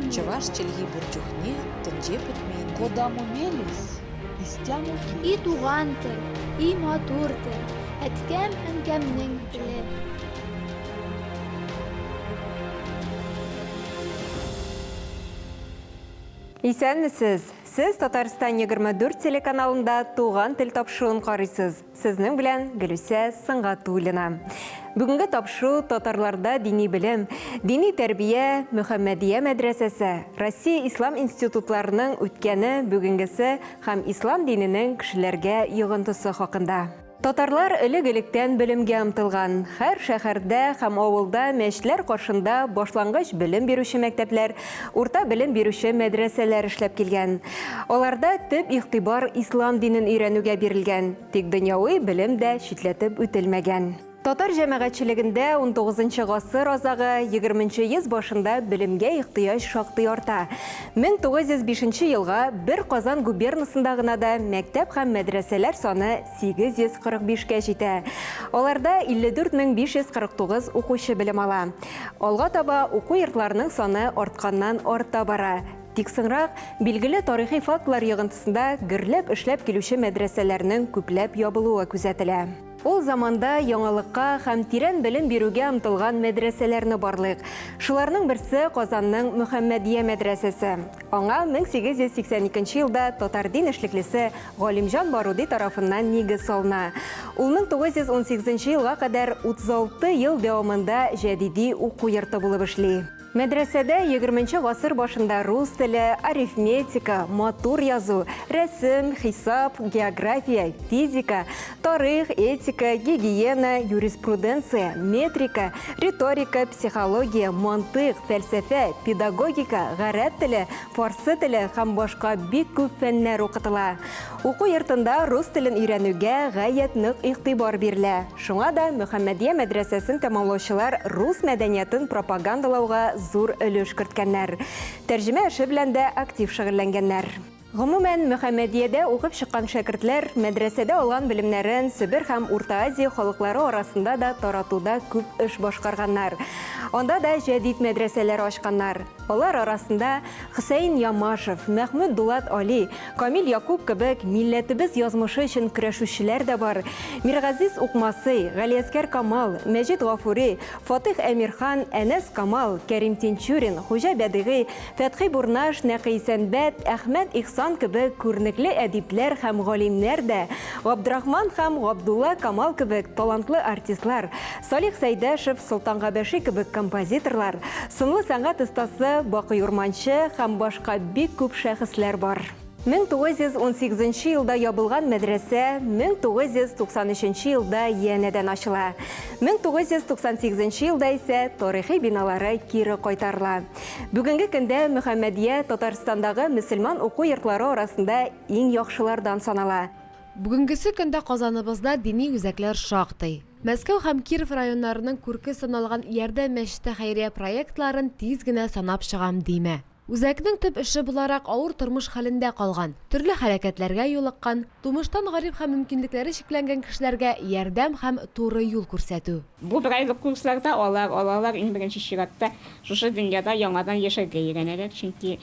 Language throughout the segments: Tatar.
Чаваш челги бурчухне тенже путмейн. Куда мумелис? Истяну И туган тел, и матур тел, әткәм әнкәмнең теле. Исәнмесез. Сез Татарстан 24 телеканалында туган тел тапшыруын карыйсыз. Сезнең белән Гөлүсә Сыңгатуллина. Бүгенге тапшыру татарларда дини белем, дини тәрбия, Мөхәммәдия мәдрәсәсе, Россия ислам институтларының үткәне, бүгенгесе һәм ислам диненең кешеләргә йогынтысы хакында. Татарлар элек-электән белемгә омтылган. Һәр шәһәрдә һәм авылда мәчетләр каршында башлангыч белем бирүче мәктәпләр, урта белем бирүче мәдрәсәләр эшләп килгән. Аларда төп игътибар ислам динен өйрәнүгә бирелгән, тик дөньяви белем дә читләтеп үтелмәгән. Татар җәмәгатьчелегендә 19 гасыр азагы 20 йөз башында белемгә ихтыяҗ шактый арта. 1905 елга бер Казан губернасында гына да мәктәп һәм мәдрәсәләр саны 845-кә җитә. Аларда 54549 укучы белем ала. Алга таба уку йортларының саны артканнан арта бара. Тик соңрак билгеле тарихи фактлар йогынтысында гөрләп эшләп килүче мәдрәсәләрнең күпләп ябылуы күзәтелә. Ул заманда яңалыкка һәм тирән белем бирүгә омтылган мәдрәсәләрне барлык. Шуларның берсе Казанның Мөхәммәдия мәдрәсәсе. Аңа 1882 елда татар дин эшлеклесе Галимҗан Баруди тарафыннан нигез салына. Ул 1918 елга кадәр 36 ел дәвамында җәдиди уку йорты булып эшли. Мәдрәсәдә 20 гасыр башында рус теле, арифметика, матур язу, рәсем, хисап, география, физика, тарих, этика, гигиена, юриспруденция, метрика, риторика, психология, мантык, фәлсәфә, педагогика, гарәп теле, фарсы теле һәм башка бик күп фәннәр укытыла. Уку йортында рус телен өйрәнүгә гаять нык игътибар бирелә. Шуңа да Мөхәммәдия мәдрәсәсен тәмамлаучылар рус мәдәниятын пропагандалауга зур өлеш керткәннәр. Тәрҗемә эше белән дә актив шөгыльләнгәннәр. Гомумән, Мөхәммәдиядә укып чыккан шәкертләр мәдрәсәдә алган белемнәрен Себер һәм Урта Азия халыклары арасында да таратуда күп эш башкарганнар. Анда да җәдид мәдрәсәләр ачканнар. Алар арасында Хусейн Ямашев, Мәхмүд Дулат Али, Камил Якуб кебек милләтебез язмышы өчен көрәшүчеләр дә бар. Миргазиз Укмасый, Галиәскәр Камал, Мәҗит Гафури, Фатих Әмирхан, Әнәс Камал, Кәрим Тинчурин, Хуҗа Бәдигый, Фәтхи Бурнаш, Нәкый Сәнбәт, Әхмәд Ихсан кебек күренекле әдипләр һәм галимнәр дә, Габдрахман һәм Габдулла Камал кебек талантлы артистлар, Салих Сәйдәшев, Солтан Габәши кебек композиторлар, сынлы сәнгать остасы Бакый Урманчы һәм башка бик күп шәхесләр бар. 1918 елда ябылган мәдрәсә 1993 елда янәдән ачыла. 1998 елда исә тарихи биналары кире кайтарыла. Бүгенге көндә Мөхәммәдия Татарстандагы мөселман уку йортлары арасында иң яхшылардан санала. Бүгенгесе көндә Казаныбызда дини үзәкләр шактый. Мәскәү һәм Киров районнарының күрке саналган ярдәм мәчете хәйрия проектларын тиз генә санап чыгам димә. Үзәкнең төп эше буларак авыр тормыш хәлендә калган, төрле хәрәкәтләргә юлыккан, тумыштан гарип һәм мөмкинлекләре шикләнгән кешеләргә ярдәм һәм туры юл күрсәтү. Бу бер айлык курсларда алар иң беренче чиратта шушы дөньяда яңадан яшәргә өйрәнәләр, чөнки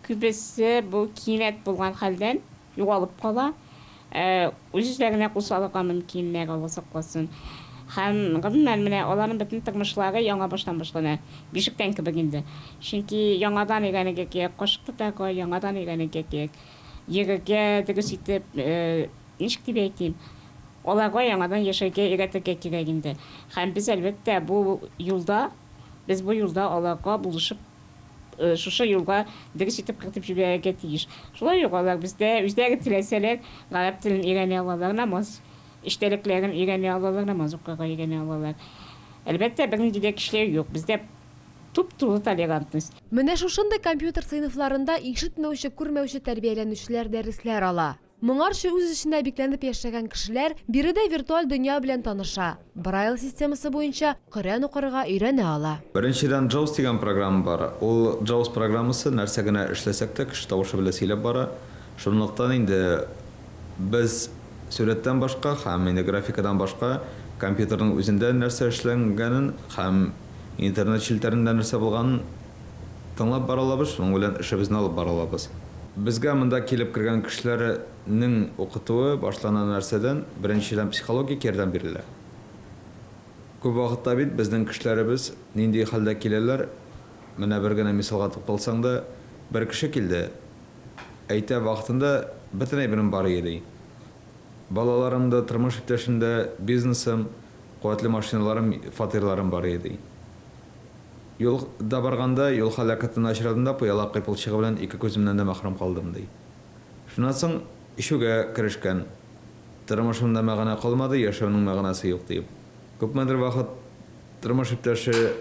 күбесе бу кинәт булган хәлдән югалып кала, үзләренә кусалырга мөмкинлек алып калсын. Һәм гомумән менә аларның бөтен тормышлары яңа баштан башлана. Бишектән кебек инде. Чөнки яңадан өйрәнергә кирәк, кашык тотарга яңадан өйрәнергә кирәк. Йөрергә дөрес итеп, ничек дип әйтим, аларга яңадан яшәргә өйрәтергә кирәк инде. Һәм без әлбәттә бу юлда аларга булышып, шушы юлга дөрес итеп кертеп җибәрергә тиеш. Шулай ук алар бездә үзләре теләсәләр, гарәп телен өйрәнә алалар, намаз İşteliklerin öğrene alırlar, namaz okuyarak öğrene alırlar. Elbette benim gibi kişiler yok. Bizde tup-tuğlu tolerantız. Менә шушындай компьютер сыйныфларында ишетмәүче, күрмәүче тәрбияләнүчеләр дәресләр ала. Моңарчы үз эшендә бикләнеп яшәгән кешеләр биредә виртуаль дөнья белән таныша. Брайл системасы буенча Коръән укырга өйрәнә ала. Беренчедән JAWS дигән программа бар. Ул JAWS программасы нәрсә генә эшләсәк тә кеше тавышы белән сөйләп бара. Шунлыктан инде без суреттен башка һәм инде графикадан башка компьютерның үзендә нәрсә эшләнгәнен һәм интернет челтәрендә нәрсә булганын тыңлап бара алабыз, шуның белән эшебезне алып бара алабыз. Безгә монда килеп кергән кешеләрнең укытуы башланган нәрсәдән беренчедән психологик ярдәм бирелә. Күп вакытта бит безнең кешеләребез нинди хәлдә киләләр, менә бер генә мисалга тукталсаң да, бер кеше килде. Әйтә вакытында бөтен әйберем бар иде. Балаларымда, тормыш иптәшемдә, бизнесым, куәтле машиналарым, фатирларым бар иде. Юлда барганда, юл һәлакәтенә очрадымда, пыяла кыйпылчыгы белән ике күземнән дә мәхрүм калдым ди. Шуннан соң ишүгә керешкән. Тормышымда мәгънә калмады, яшәүнең мәгънәсе юк дип. Күпмедер вакыт тормыш иптәше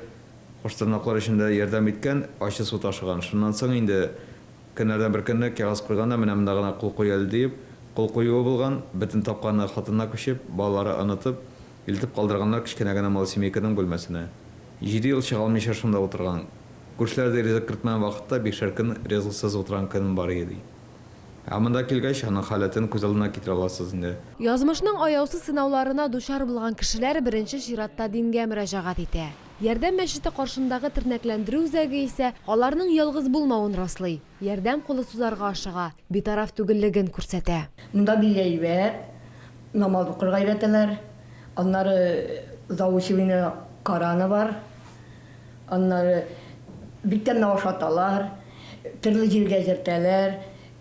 коштырнаклар эчендә ярдәм иткән, ачы су ташыган. Шуннан соң инде көннәрдән бер көнне кәгазь куйганда, менә монда гына кул куя дип, кул куюы булган, бөтен тапканны хатынына күчеп, балалары онытып, илтеп калдырганнар кичкенә генә мал семейканың бүлмәсенә. 7 ел чыга алмыйча шунда утырган. Күршеләрдә ризык кертмәгән вакытта 5 көн ризыксыз утырган көнем бар иде. Монда килгәч, аның халәтен күз алдына китерә аласыз инде. Язмышның аяусыз сынауларына дучар булган кешеләр беренче чиратта дингә мөрәҗәгать итә. Ярдәм мәчете каршындагы тернәкләндерү үзәге исә аларның ялгыз булмавын раслый. Ярдәм кулы сузарга ашыга, битараф түгеллеген күрсәтә. Монда бик әйбәт, намаз укырга өйрәтәләр. Аннары заучивине караны бар. Аннары биктән ашаталар, төрле җиргә җиртәләр,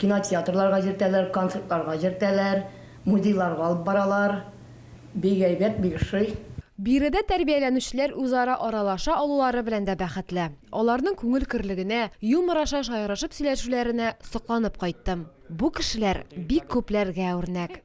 кинотеатрларга җиртәләр, концертларга җиртәләр, музейларга алып баралар. Бик әйбәт, бик шый. Биредә тәрбияләнүчеләр үзара аралаша алулары белән дә бәхетле. Аларның күңел кирлегенә, юмор аша шаярышып сөйләшүләренә сокланып кайттым. Бу кешеләр бик күпләргә үрнәк.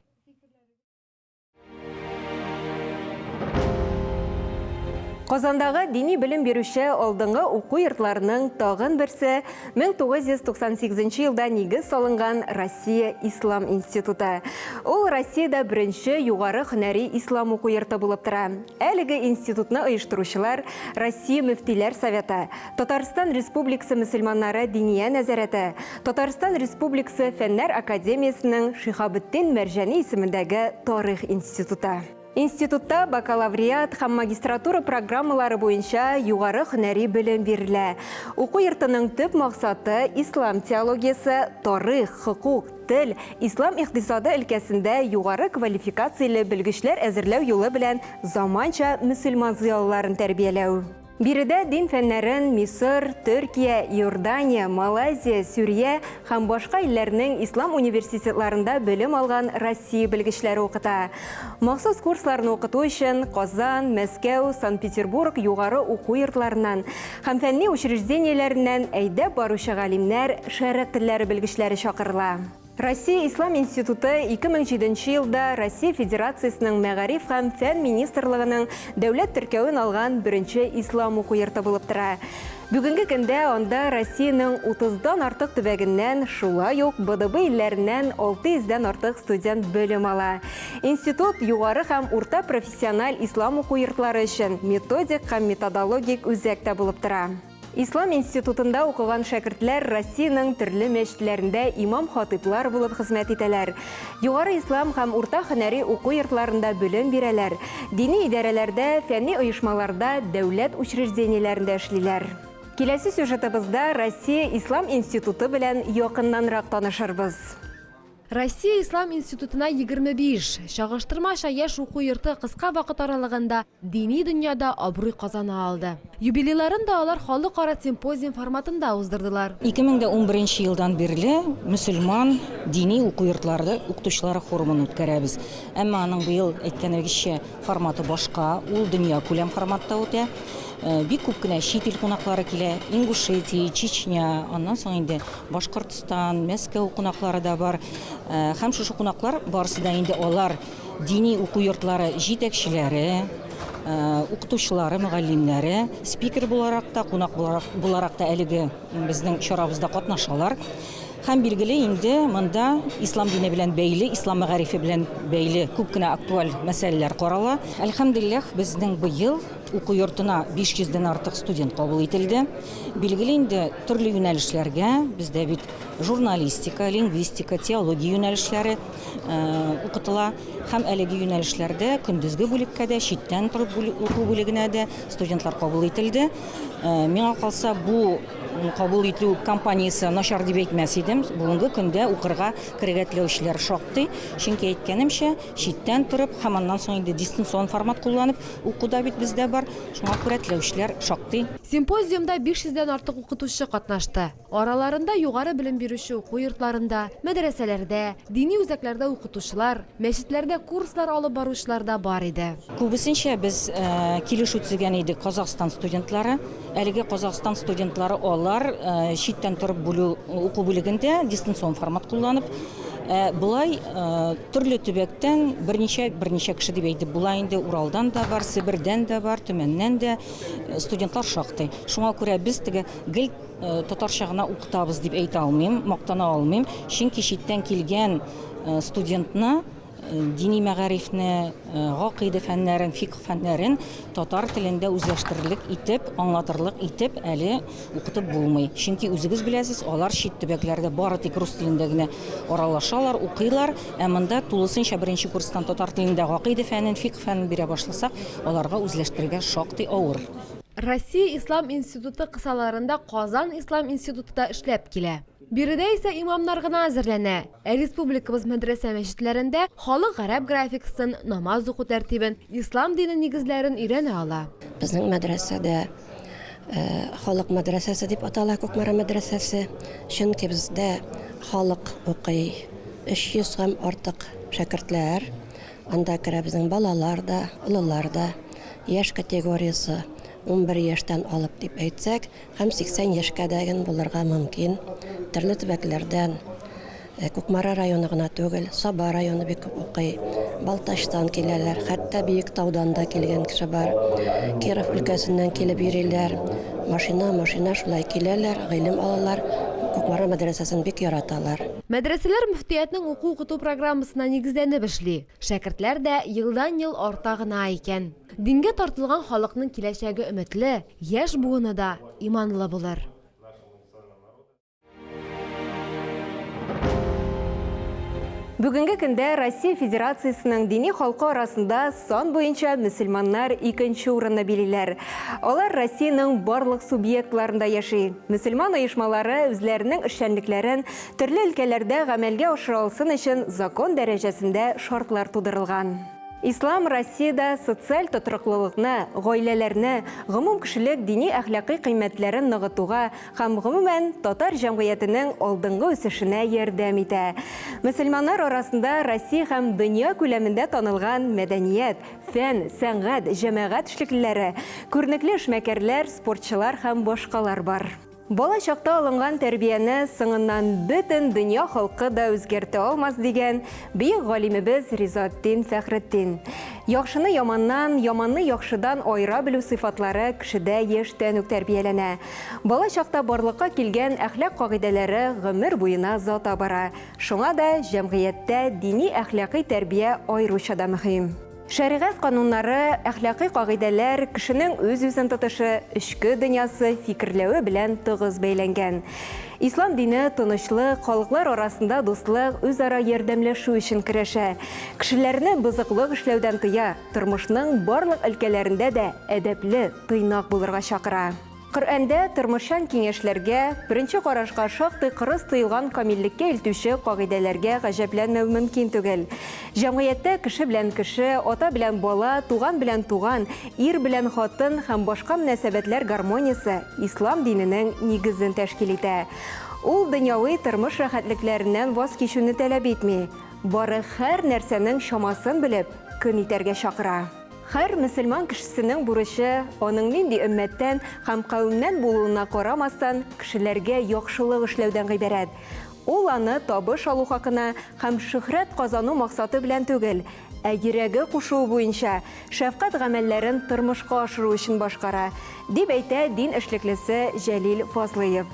Казандагы дини белем бирүче алдынгы уку йортларының тагын берсе 1998 елда нигез салынган Россия Ислам институты. Ул Россиядә беренче югары һөнәри ислам уку йорты булып тора. Әлеге институтны оештыручылар Россия мөфтиләр советы, Татарстан Республикасы мөселманнары диния нәзарәте, Татарстан Республикасы фәннәр академиясының Шихабетдин Мәрҗани исемендәге тарих институты. Институтта бакалавриат һәм магистратура программалары буенча югары һөнәри белем бирелә. Уку йортының төп максаты ислам теологиясе, тарих, хукук, тел, ислам икътисады өлкәсендә югары квалификацияле белгечләр әзерләү юлы белән заманча мөселман зыялыларын тәрбияләү. Биредә дин фәннәрен Мисыр, Төркия, Иордания, Малайзия, Сүрия һәм башка илләрнең ислам университетларында белем алган Россия белгечләре укыта. Махсус курсларны укыту өчен Казан, Мәскәү, Санкт-Петербург югары уку йортларыннан һәм фәнни учреждениеләреннән әйдәп баручы галимнәр, шәрык телләре белгечләре чакырыла. Россия Ислам институты 2007 елда Россия Федерациясының мәгариф һәм фән министрлыгының дәүләт теркәвен алган беренче ислам уку йорты булып тора. Бүгенге көндә анда Россиянең 30дан артык төбәгеннән, шулай ук БДБ илләреннән 600-дән артык студент белем ала. Институт югары һәм урта профессиональ ислам уку йортлары өчен методик һәм методологик үзәктә булып тора. Ислам институтында укыган шәкертләр Россиянең төрле мәчетләрендә имам-хатиблар булып хезмәт итәләр. Югары ислам һәм урта һөнәри уку йортларында белем бирәләр. Дини идарәләрдә, фәнни оешмаларда, дәүләт учреждениеләрендә эшлиләр. Киләсе сюжетыбызда Россия Ислам институты белән якыннанрак танышырбыз. Россия Ислам институтына 25, чагыштырмача яшь уку йорты кыска вакыт аралыгында дини дөньяда абруй казана алды. Юбилейларын да алар халыкара симпозиум форматында уздырдылар. 2011 елдан бирле мөселман дини уку йортлары укытучылары форумын үткәрәбез. Әмма аның быел әйткәнегезчә форматы башка, ул дөнья күләм форматта үтә. Бик күп кенә чит ил кунаклары килә, Ингушетия, Чечня, аннан соң инде Башкортстан, Мәскәү кунаклары да бар. Һәм шушы кунаклар барысы да инде алар дини уку йортлары җитәкчеләре, укытучылары, мөгаллимнәре, спикер буларак та, кунак буларак та әлеге безнең чарабызда катнашалар. Һәм билгеле инде монда ислам дине белән бәйле, ислам мәгарифе белән бәйле күп кенә актуаль мәсьәләләр карала. Әлхәмдулиллаһ, безнең быел уку йортына 500-дән артык студент кабул ителде. Билгеле инде төрле юнәлешләргә, бездә бит журналистика, лингвистика, теология юнәлешләре укытыла. Һәм әлеге юнәлешләрдә көндезге бүлеккә дә, читтән торып уку бүлегенә дә студентлар кабул ителде. Миңа калса, бу кабул итү компаниясе начар дип әйтмәс идем. Бүгенге көндә укырга керергә теләүчеләр шактый. Чөнки әйткәнемчә, читтән торып, һәм аннан соң инде дистанцион формат кулланып укуда бит бездә бар. Шуңа күрә теләүчеләр шактый. Симпозиумда 500-дән артык укытучы катнашты. Араларында югары белем бирүче уку йортларында, мәдрәсәләрдә, дини үзәкләрдә укытучылар, мәчетләрдә курслар алып баручылар да бар иде. Күбесенчә без килешү төзегән идек Казакстан студентлары. Әлеге Казакстан студентлары алар читтән торып уку бүлегендә дистанцион формат кулланып, булай төрле төбәктән берничә кеше дип әйтеп була инде. Уралдан да бар, Себердән дә бар, Төмәннән дә студентлар шактый. Шуңа күрә без теге гел татарча гына укытабыз дип әйтә алмыйм, мактана алмыйм. Чөнки читтән килгән студентны дини мәгарифне, гакыйда фәннәрен, фикъ фәннәрен татар телендә үзләштерерлек итеп, аңлатырлык итеп әле укытып булмый. Чөнки үзегез беләсез, алар чит төбәкләрдә бары тик рус телендә генә аралашалар, укыйлар, ә монда тулысынча беренче курстан татар телендә гакыйда фәнен, фикъ фәнен бирә башласак, аларга үзләштерергә шактый авыр. Россия Ислам институты кысаларында Казан Ислам институтында эшләп килә. Биредә исә имамнар гына әзерләнә. Республикабыз мәдрәсә мәчетләрендә халык гарәп графикасын, намаз уку тәртибен, ислам дины нигезләрен өйрәнә ала. Безнең мәдрәсәдә халык мәдрәсәсе дип атала, Күкмара мәдрәсәсе. Чөнки бездә халык укый, 300 һәм артык шәкертләр. Анда керә безнең балалар да, олылар да, яшь категориясы 11 яшьтән алып дип әйтсәк, һәм 80 яшькә дәген булырга мөмкин. Төрле төбәкләрдән, Күкмара районы гына түгел, Саба районы бик укый, Балташтан киләләр, хәтта Биектаудан да килгән кеше бар. Киров өлкәсеннән килеп йөриләр, машина шулай киләләр, гыйлем алалар. Күкмара мәдрәсәсен бик яраталар. Мәдрәсәләр мөфтиятның уку-укыту программасына нигезләнеп эшли. Шәкертләр дә елдан-ел арта гына икән. Дингә тартылган халыкның киләчәге өметле, яшь буыны да иманлы булыр. Бүгінгі көндә Россия Федерациясының дини халқы арасында сан бойынша мөселманнар икенче урынны билиләр. Алар Россияның барлык субъектларында яши. Мөселман оешмалары үзләренең эшчәнлекләрен төрле өлкәләрдә гамәлгә ашыра алсын өчен закон дәрәҗәсендә шартлар тудырылган. Ислам Россияда социаль тотрыклылыкны, гаиләләрне, гомум кешелек дини әхлакый кыйммәтләрен ныгытуга һәм гомумән татар җәмгыятенең алдынгы үсешенә ярдәм итә. Мөселманнар арасында Россия һәм дөнья күләмендә танылган мәдәният, фән, сәнгать, җәмәгать эшлеклеләре, күренекле эшмәкәрләр, спортчылар һәм башкалар бар. Бала чакта алынган тәрбияне соңыннан бөтен дөнья халкы да үзгәртә алмас дигән бөек галимебез Ризатдин Фәхретдин. Яхшыны яманнан, яманны яхшыдан айыра белү сыйфатлары кешедә яшьтән үк тәрбияләнә. Бала чакта барлыкка килгән әхлак кагыйдәләре гомер буена зата бара. Шуңа да җәмгыятьтә дини әхлакый тәрбия аеруча да мөһим. Шәригать кануннары, әхлакый кагыйдәләр кешенең үз-үзен тотышы, эчке дөньясы фикерләве белән тыгыз бәйләнгән. Ислам дине тынычлык, халыклар арасында дуслык, үзара ярдәмләшү өчен көрәшә. Кешеләрне бузыклык эшләүдән тыя, тормышның барлык өлкәләрендә дә әдәпле, тыйнак булырга чакыра. Коръәндә тормышчан киңәшләргә, беренче карашка шактый кырыс тыелган камиллеккә илтүче кагыйдәләргә гаҗәпләнмәү мөмкин түгел. Җәмгыятьтә кеше белән кеше, ата белән бала, туган белән туган, ир белән хатын һәм башка мөнәсәбәтләр гармониясе ислам диненең нигезен тәшкил итә. Ул дөньяви тормыш рәхәтлекләреннән ваз кичүне таләп итми, бары һәр нәрсәнең чамасын белеп, көн итәргә чакыра. Һәр мөселман кешесенең бурычы, аның нинди өммәттән һәм кавемнән булуына карамастан, кешеләргә яхшылык эшләүдән гыйбарәт. Ул аны табыш алу хакына һәм шөһрәт казану максаты белән түгел, ә йөрәге кушуы буенча шәфкать гамәлләрен тормышка ашыру өчен башкара, дип әйтә дин эшлеклесе Җәлил Фазлыев.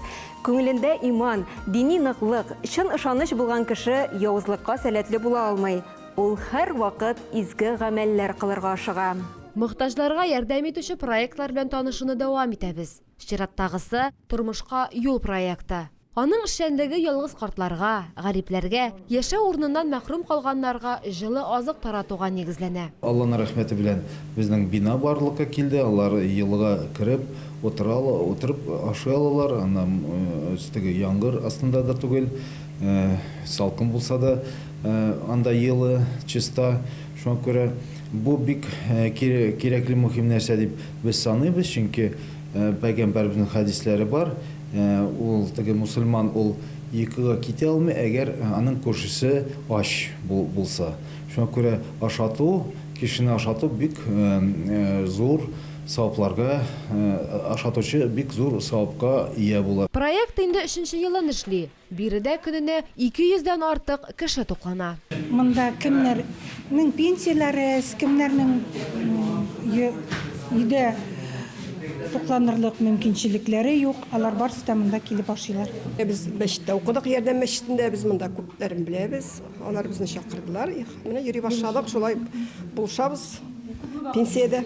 Күңелендә иман, дини ныклык, чын ышаныч булган кеше явызлыкка сәләтле була алмый. Ул һәр вакыт изге гамәлләр кылырга ашыга. Мохтажларга ярдәм итүче проектлар белән танышуны дәвам итәбез. Чираттагысы тормышка юл проекты. Аның эшчәнлеге ялгыз картларга, гарипләргә, яшәү урыныннан мәхрүм калганнарга җылы азык таратуга нигезләнә. Алланың рәхмәте белән безнең бина барлыкка килде. Алар елга кереп, отырып ашый алалар. Аннан өстәге яңгыр астында да түгел, салкын булса да, анда елы, чиста. Шуңа күрә бу бик кирәкле мөһим нәрсә дип без саныйбыз, чөнки пәйгамбәребезнең хадисләре бар. Ул теге мусульман ул йокыга китә алмый, әгәр аның күршесе ач булса. Шуңа күрә ашату, кешене ашату бик зур савапларга, ашатучы бик зур савапка ия була. Проект инде 3нче елын эшли. Биредә көненә 200дән артык кеше туклана. Монда кемнәрнең пенсияләре, кемнәрнең өйдә тукланырлык мөмкинчелекләре юк. Алар барысы да монда килеп ашыйлар. Без мәчеттә укыдык, ярдәм мәчетендә без монда күпләрен беләбез. Алар безне чакырдылар. Менә йөри башладык, шулай булышабыз. Пенсиядә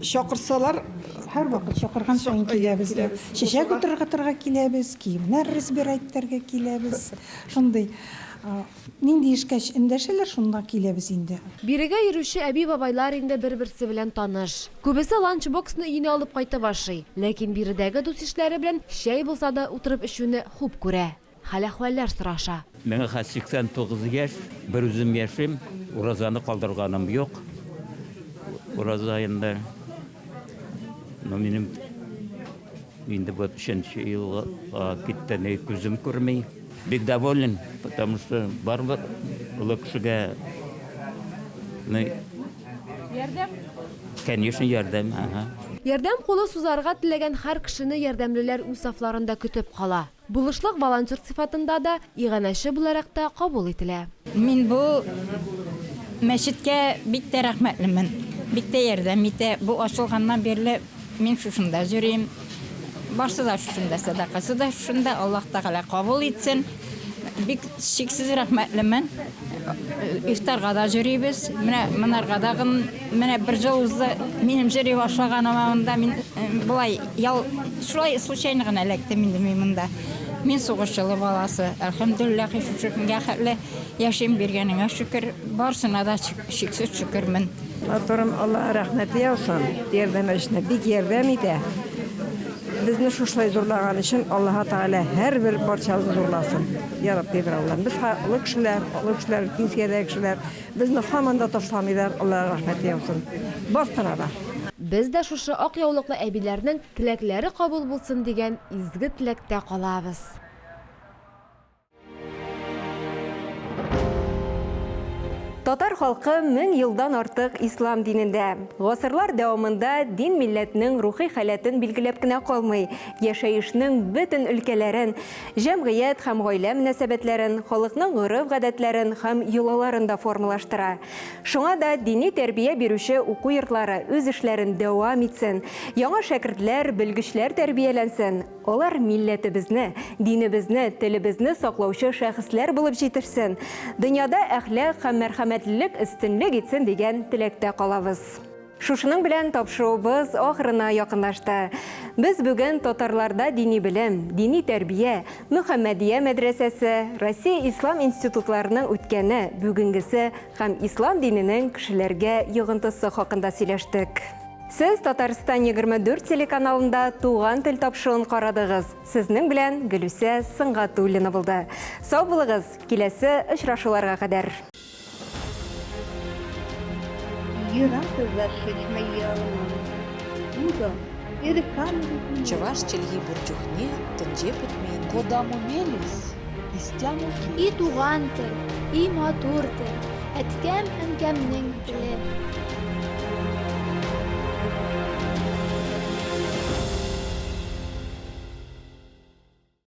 чакырсалар, Һәр вакыт чакырган саен киләбез. Чәчәк утыргатырга киләбез, киемнәр разбирайттарга киләбез. Шундый нинди эшкә эндәшәләр, шунда киләбез инде. Бирегә йөрүче әби-бабайлар инде бер-берсе белән таныш. Күбесе ланчбоксны өенә алып кайтып ашый, ләкин биредәге дус-ишләре белән чәй булса да утырып эчүне хуп күрә. Хәл-әхвәлләр сораша. Миңа 89 яшь, бер үзем яшим, уразаны калдырганым юк. Ураза инде минем инде бу 3нче елга киттәне күзем күрмәй. Бик доволен, потому что барбар улы кешегә ярдәм. Конечно, ярдәм. Ярдәм кулы сузарга теләгән һәр кешене ярдәмлеләр үз сафларында көтеп кала. Булышлык волонтер сыйфатында да иганәче буларак та кабул ителә. Мин бу мәчеткә бик тә рәхмәтлемен. Бик тә ярдәм итә. Бу ачылганнан бирле мин шушында йөрим. Барсы да шушында, садакасы да шушында. Аллаһ Тәгалә кабул итсен. Бик шиксез рәхмәтлемен. Ифтарга да йөрибез. Менә монарга да менә бер ел узды. Минем йөри башлаганымда мин булай шулай случайно гына эләктем инде монда. Мин сугыш елы баласы. Әлхәмдүлилләһ, шушы көнгә хәтле яшем биргәнеңә шөкер. Барсына да шиксез шөкермен. Аторым Алла рәхмәт яусын. Ярдәм эшенә бик ярдәм итә. Безне шушлай зурлаган өчен Аллаһ Тәгалә һәрбер барчабызны зурласын. Я Рабби бирәләр. Без хаклы кешеләр, пенсиядә кешеләр, безне һаман да ташламыйлар. Алла рәхмәт яусын. Барсына да. Без дә шушы ак яулыклы әбиләрнең теләкләре кабул булсын дигән изге теләктә калабыз. Татар халкы 1000 елдан артык ислам динендә. Гасырлар дәвамында дин милләтнең рухи халәтен билгеләп кенә калмый, яшәешнең бөтен өлкәләрен, җәмгыять һәм гаилә мөнәсәбәтләрен, халыкның гореф-гадәтләрен һәм йолаларын да формалаштыра. Шуңа да дини тәрбия бирүче уку йортлары үз эшләрен дәвам итсен, яңа шәкертләр, белгечләр тәрбияләнсен. Алар милләтебезне, динебезне, телебезне саклаучы шәхесләр булып җитешсен. Дөньяда әхлак һәм мәрхәмәтлелек өстенлек итсен дигән теләктә калабыз. Шушының белән тапшыруыбыз ахырына якынлашты. Без бүген татарларда дини белем, дини тәрбия, Мөхәммәдия мәдрәсәсе, Россия ислам институтларының үткәне, бүгенгесе һәм ислам диненең кешеләргә йогынтысы хакында сөйләштек. Сез Татарстан 24 телеканалында туган тел тапшыруын карадыгыз. Сезнең белән Гөлүсә Сыңгатуллина булды. Сау булыгыз, киләсе очрашуларга кадәр. Чаваш челги бурчухне, тынже путмейн. Куда мумелис, истяну И туган тел, и матур тел, әткәм әнкәмнең теле.